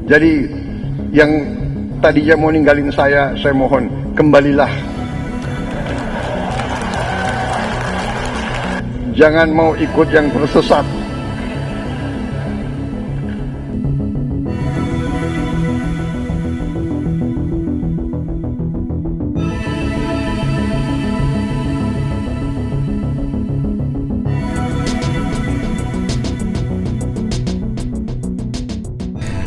Jadi yang tadinya mau ninggalin saya mohon kembalilah. Jangan mau ikut yang tersesat.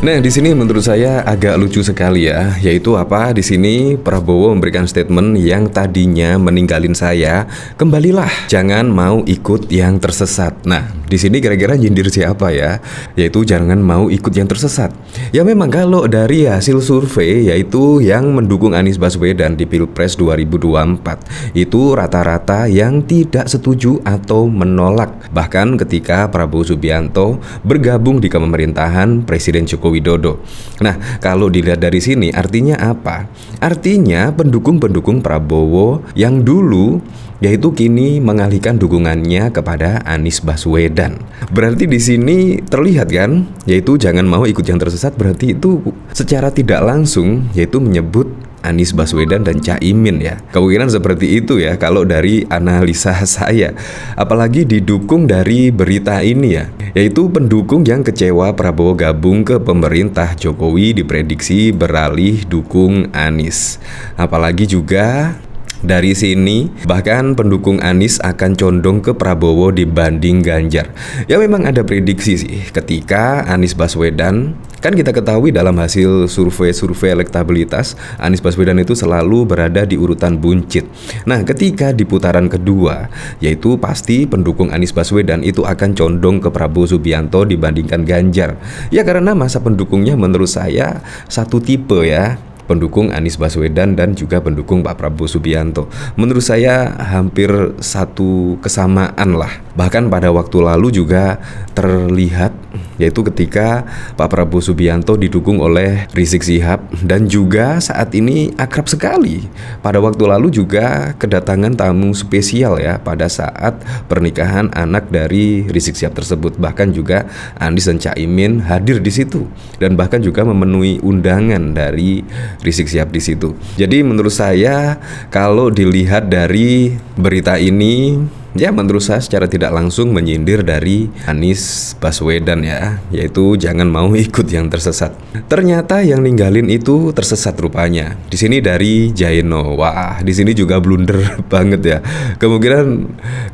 Nah, di sini menurut saya agak lucu sekali ya, yaitu apa? Di sini Prabowo memberikan statement yang tadinya meninggalin saya, kembalilah, jangan mau ikut yang tersesat. Nah, di sini kira-kira nyindir siapa ya? Yaitu jangan mau ikut yang tersesat. Ya memang kalau dari hasil survei, yaitu yang mendukung Anies Baswedan di Pilpres 2024, itu rata-rata yang tidak setuju atau menolak. Bahkan ketika Prabowo Subianto bergabung di pemerintahan Presiden Joko Widodo. Nah, kalau dilihat dari sini artinya apa? Artinya pendukung-pendukung Prabowo yang dulu yaitu kini mengalihkan dukungannya kepada Anies Baswedan. Berarti di sini terlihat kan, yaitu jangan mau ikut yang tersesat, berarti itu secara tidak langsung yaitu menyebut Anies Baswedan dan Caimin ya. Kemungkinan seperti itu ya kalau dari analisa saya. Apalagi didukung dari berita ini ya, yaitu pendukung yang kecewa Prabowo gabung ke pemerintah Jokowi diprediksi beralih dukung Anies. Apalagi juga dari sini bahkan pendukung Anies akan condong ke Prabowo dibanding Ganjar. Ya memang ada prediksi sih ketika Anies Baswedan, kan kita ketahui dalam hasil survei elektabilitas Anies Baswedan itu selalu berada di urutan buncit. Nah, ketika di putaran kedua, yaitu pasti pendukung Anies Baswedan itu akan condong ke Prabowo Subianto dibandingkan Ganjar. Ya karena masa pendukungnya menurut saya satu tipe ya, pendukung Anies Baswedan dan juga pendukung Pak Prabowo Subianto. Menurut saya hampir satu kesamaan lah. Bahkan pada waktu lalu juga terlihat, yaitu ketika Pak Prabowo Subianto didukung oleh Rizik Syihab dan juga saat ini akrab sekali. Pada waktu lalu juga kedatangan tamu spesial ya pada saat pernikahan anak dari Rizik Syihab tersebut. Bahkan juga Anies dan Caimin hadir di situ dan bahkan juga memenuhi undangan dari Rizik Syihab di situ. Jadi menurut saya kalau dilihat dari berita ini, ya menurut saya secara tidak langsung menyindir dari Anies Baswedan ya, yaitu jangan mau ikut yang tersesat. Ternyata yang ninggalin itu tersesat rupanya. Di sini dari Jaino. Wah, di sini juga blunder banget ya. Kemungkinan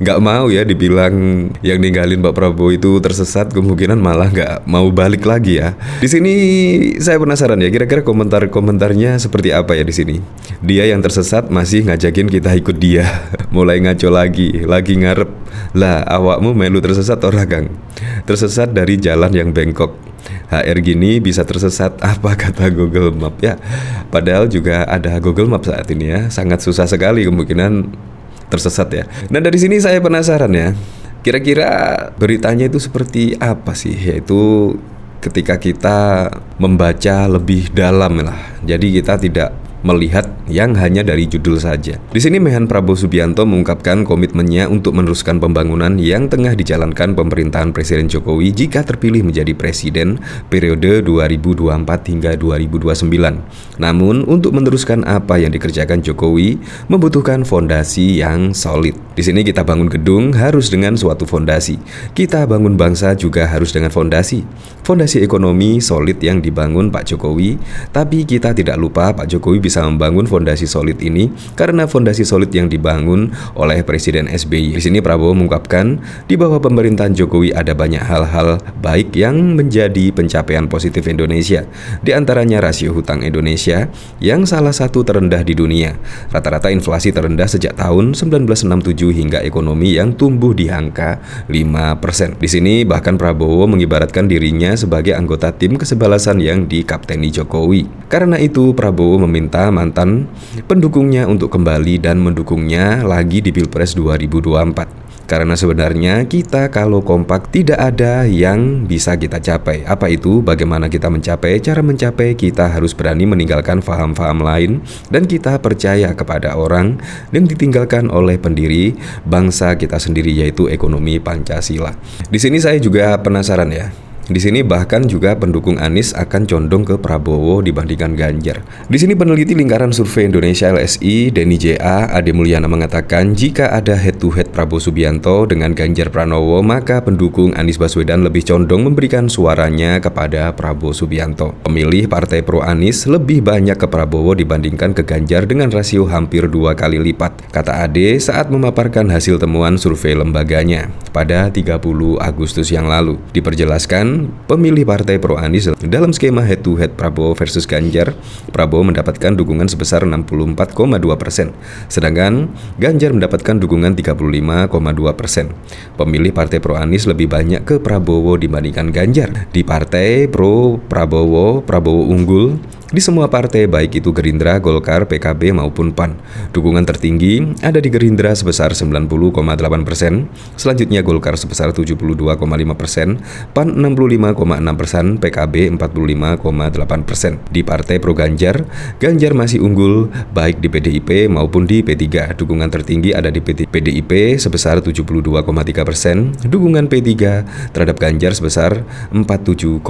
nggak mau ya dibilang yang ninggalin Pak Prabowo itu tersesat, kemungkinan malah nggak mau balik lagi ya. Di sini saya penasaran ya, kira-kira komentarnya seperti apa ya di sini. Dia yang tersesat masih ngajakin kita ikut dia. Mulai ngaco lagi ngarep lah, awakmu melu tersesat ora Kang? Tersesat dari jalan yang bengkok. HR gini bisa tersesat apa kata Google Map ya? Padahal juga ada Google Map saat ini ya. Sangat susah sekali kemungkinan tersesat ya. Nah dari sini saya penasaran ya, kira-kira beritanya itu seperti apa sih? Yaitu ketika kita membaca lebih dalam lah. Jadi kita tidak melihat yang hanya dari judul saja. Di sini Mehan Prabowo Subianto mengungkapkan komitmennya untuk meneruskan pembangunan yang tengah dijalankan pemerintahan Presiden Jokowi jika terpilih menjadi presiden periode 2024 hingga 2029. Namun untuk meneruskan apa yang dikerjakan Jokowi membutuhkan fondasi yang solid. Di sini kita bangun gedung harus dengan suatu fondasi. Kita bangun bangsa juga harus dengan fondasi. Fondasi ekonomi solid yang dibangun Pak Jokowi, tapi kita tidak lupa Pak Jokowi bisa membangun fondasi solid ini karena fondasi solid yang dibangun oleh Presiden SBY. Di sini Prabowo mengungkapkan di bawah pemerintahan Jokowi ada banyak hal-hal baik yang menjadi pencapaian positif Indonesia. Di antaranya rasio hutang Indonesia yang salah satu terendah di dunia. Rata-rata inflasi terendah sejak tahun 1967 hingga ekonomi yang tumbuh di angka 5%. Di sini bahkan Prabowo mengibaratkan dirinya sebagai anggota tim kesebalasan yang dikapteni Jokowi. Karena itu Prabowo meminta mantan pendukungnya untuk kembali dan mendukungnya lagi di Pilpres 2024. Karena sebenarnya kita kalau kompak tidak ada yang bisa kita capai. Apa itu? Bagaimana kita mencapai? Cara mencapai kita harus berani meninggalkan faham-faham lain dan kita percaya kepada orang yang ditinggalkan oleh pendiri bangsa kita sendiri yaitu ekonomi Pancasila. Di sini saya juga penasaran ya. Di sini bahkan juga pendukung Anies akan condong ke Prabowo dibandingkan Ganjar. Di sini peneliti lingkaran survei Indonesia LSI, Denny J.A. Ade Mulyana mengatakan jika ada head to head Prabowo Subianto dengan Ganjar Pranowo, maka pendukung Anies Baswedan lebih condong memberikan suaranya kepada Prabowo Subianto. Pemilih partai pro Anies lebih banyak ke Prabowo dibandingkan ke Ganjar dengan rasio hampir 2 kali lipat, kata Ade saat memaparkan hasil temuan survei lembaganya pada 30 Agustus yang lalu. Diperjelaskan, pemilih partai pro Anies dalam skema head to head Prabowo versus Ganjar, Prabowo mendapatkan dukungan sebesar 64,2%, sedangkan Ganjar mendapatkan dukungan 35,2%. Pemilih partai pro Anies lebih banyak ke Prabowo dibandingkan Ganjar. Di partai pro Prabowo, Prabowo unggul di semua partai baik itu Gerindra, Golkar, PKB maupun PAN. Dukungan tertinggi ada di Gerindra sebesar 90,8%, selanjutnya Golkar sebesar 72,5%, PAN 65,6%, PKB 45,8%. Di partai pro Ganjar, Ganjar masih unggul baik di PDIP maupun di P3. Dukungan tertinggi ada di PDIP sebesar 72,3%, dukungan P3 terhadap Ganjar sebesar 47,1%.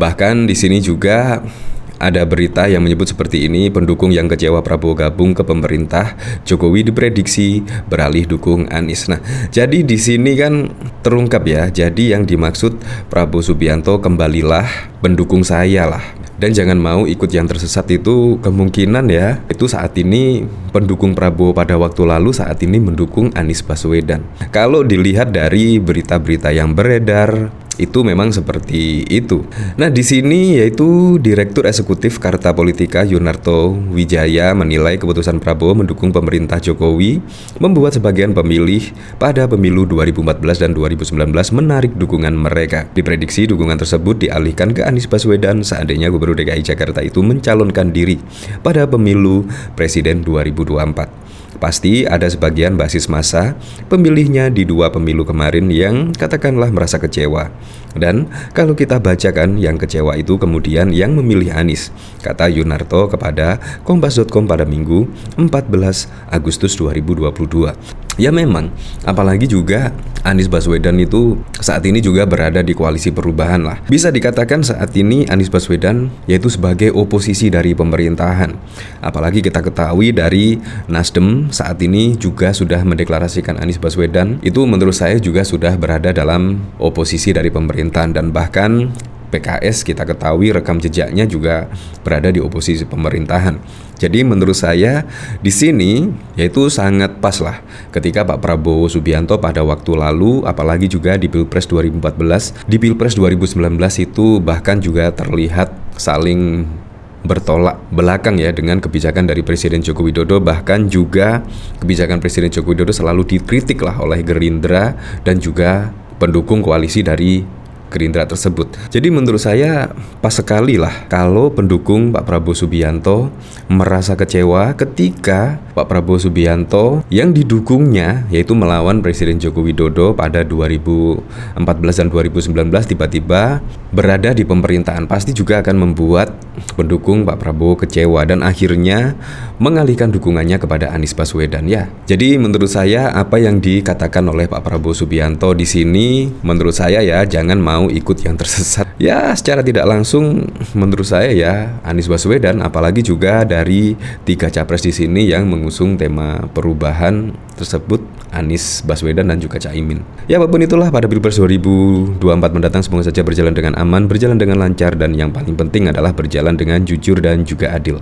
Bahkan di sini juga ada berita yang menyebut seperti ini, pendukung yang kecewa Prabowo gabung ke pemerintah Jokowi diprediksi beralih dukung Anies. Nah, jadi di sini kan terungkap ya, jadi yang dimaksud Prabowo Subianto kembalilah pendukung saya lah. Dan jangan mau ikut yang tersesat itu kemungkinan ya, itu saat ini pendukung Prabowo pada waktu lalu saat ini mendukung Anies Baswedan. Kalau dilihat dari berita-berita yang beredar, itu memang seperti itu. Nah, di sini yaitu Direktur Eksekutif Carta Politika Yunarto Wijaya menilai keputusan Prabowo mendukung pemerintah Jokowi membuat sebagian pemilih pada pemilu 2014 dan 2019 menarik dukungan mereka. Diprediksi dukungan tersebut dialihkan ke Anies Baswedan seandainya Gubernur DKI Jakarta itu mencalonkan diri pada pemilu Presiden 2024. Pasti ada sebagian basis massa pemilihnya di 2 pemilu kemarin yang katakanlah merasa kecewa. Dan kalau kita bacakan yang kecewa itu kemudian yang memilih Anies, kata Yunarto kepada Kompas.com pada Minggu 14 Agustus 2022. Ya memang, apalagi juga Anies Baswedan itu saat ini juga berada di koalisi perubahan lah. Bisa dikatakan saat ini Anies Baswedan yaitu sebagai oposisi dari pemerintahan. Apalagi kita ketahui dari Nasdem saat ini juga sudah mendeklarasikan Anies Baswedan itu menurut saya juga sudah berada dalam oposisi dari pemerintahan, dan bahkan PKS kita ketahui rekam jejaknya juga berada di oposisi pemerintahan. Jadi menurut saya di sini yaitu sangat pas lah ketika Pak Prabowo Subianto pada waktu lalu, apalagi juga di Pilpres 2014, di Pilpres 2019 itu bahkan juga terlihat saling bertolak belakang ya dengan kebijakan dari Presiden Joko Widodo. Bahkan juga kebijakan Presiden Joko Widodo selalu dikritik lah oleh Gerindra dan juga pendukung koalisi dari Gerindra tersebut. Jadi menurut saya pas sekali lah kalau pendukung Pak Prabowo Subianto merasa kecewa ketika Pak Prabowo Subianto yang didukungnya yaitu melawan Presiden Joko Widodo pada 2014 dan 2019 tiba-tiba berada di pemerintahan. Pasti juga akan membuat pendukung Pak Prabowo kecewa dan akhirnya mengalihkan dukungannya kepada Anies Baswedan ya. Jadi menurut saya apa yang dikatakan oleh Pak Prabowo Subianto di sini menurut saya ya jangan mau ikut yang tersesat. Ya secara tidak langsung menurut saya ya Anies Baswedan, apalagi juga dari 3 capres di sini yang mengusung tema perubahan tersebut, Anies Baswedan dan juga Caimin. Ya apapun itulah pada Pilpres 2024 mendatang semoga saja berjalan dengan aman, berjalan dengan lancar, dan yang paling penting adalah berjalan dengan jujur dan juga adil.